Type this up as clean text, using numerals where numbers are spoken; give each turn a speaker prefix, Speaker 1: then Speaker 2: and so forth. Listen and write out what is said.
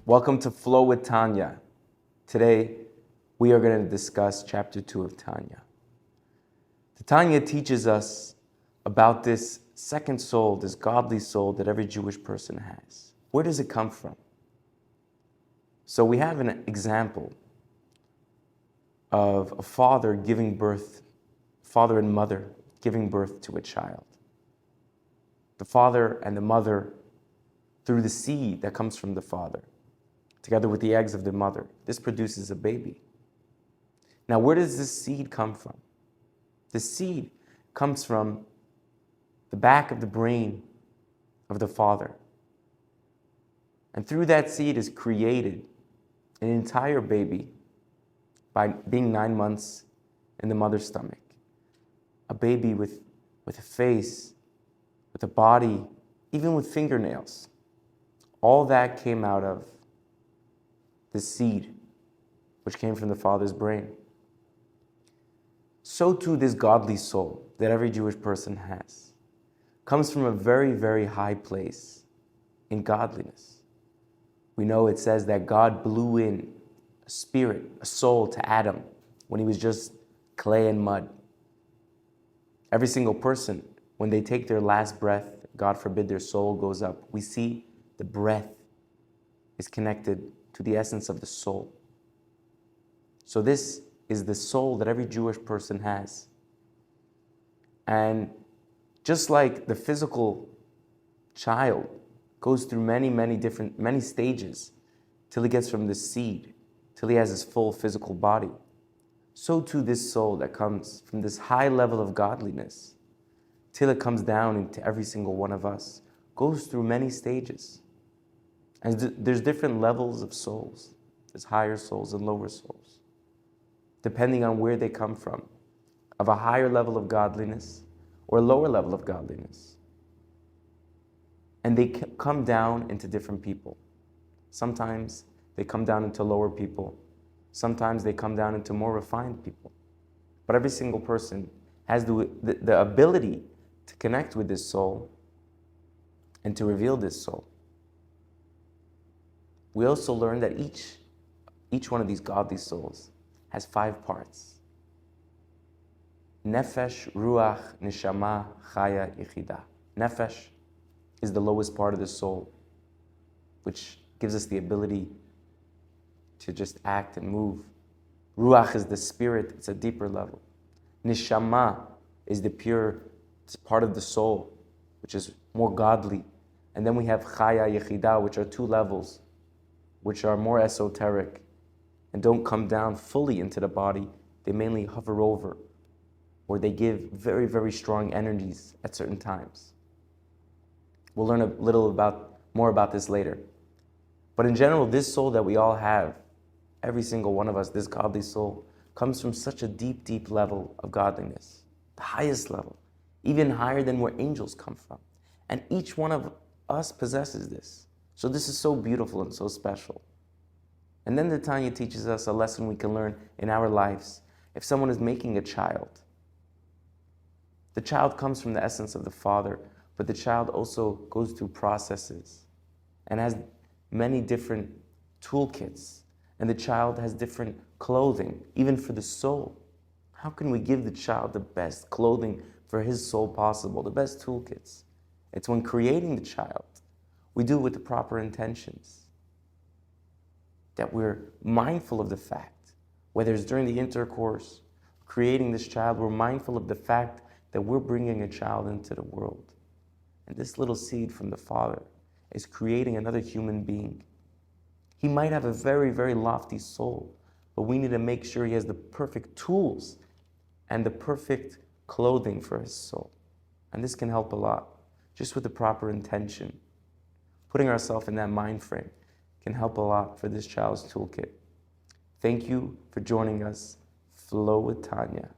Speaker 1: Welcome to Flow with Tanya. Today, we are going to discuss chapter 2 of Tanya. The Tanya teaches us about this second soul, this godly soul that every Jewish person has. Where does it come from? So we have an example of a father and mother giving birth to a child. The father and the mother, through the seed that comes from the father, together with the eggs of the mother, this produces a baby. Now, where does this seed come from? The seed comes from the back of the brain of the father. And through that seed is created an entire baby by being 9 months in the mother's stomach. A baby with a face, with a body, even with fingernails. All that came out of the seed, which came from the father's brain. So too this godly soul that every Jewish person has comes from a very, very high place in godliness. We know it says that God blew in a spirit, a soul to Adam when he was just clay and mud. Every single person, when they take their last breath, God forbid their soul goes up, we see the breath is connected to the essence of the soul. So this is the soul that every Jewish person has. And just like the physical child goes through many stages till he gets from the seed, till he has his full physical body, so too this soul that comes from this high level of godliness, till it comes down into every single one of us, goes through many stages. And there's different levels of souls. There's higher souls and lower souls, depending on where they come from, of a higher level of godliness or a lower level of godliness. And they come down into different people. Sometimes they come down into lower people. Sometimes they come down into more refined people. But every single person has the ability to connect with this soul and to reveal this soul. We also learn that each one of these godly souls has 5 parts. Nefesh, Ruach, Neshama, Chaya, Yechidah. Nefesh is the lowest part of the soul, which gives us the ability to just act and move. Ruach is the spirit, it's a deeper level. Neshama is the pure part of the soul, which is more godly. And then we have Chaya, Yechidah, which are 2 levels, which are more esoteric and don't come down fully into the body. They mainly hover over, or they give very, very strong energies at certain times. We'll learn a little more about this later. But in general, this soul that we all have, every single one of us, this godly soul, comes from such a deep, deep level of godliness, the highest level, even higher than where angels come from. And each one of us possesses this. So this is so beautiful and so special. And then the Tanya teaches us a lesson we can learn in our lives. If someone is making a child, the child comes from the essence of the father, but the child also goes through processes and has many different toolkits. And the child has different clothing, even for the soul. How can we give the child the best clothing for his soul possible, the best toolkits? It's when creating the child, we do it with the proper intentions. That we're mindful of the fact, whether it's during the intercourse, creating this child, we're mindful of the fact that we're bringing a child into the world. And this little seed from the Father is creating another human being. He might have a very, very lofty soul, but we need to make sure he has the perfect tools and the perfect clothing for his soul. And this can help a lot, just with the proper intention. Putting ourselves in that mind frame can help a lot for this child's toolkit. Thank you for joining us. Flow with Tanya.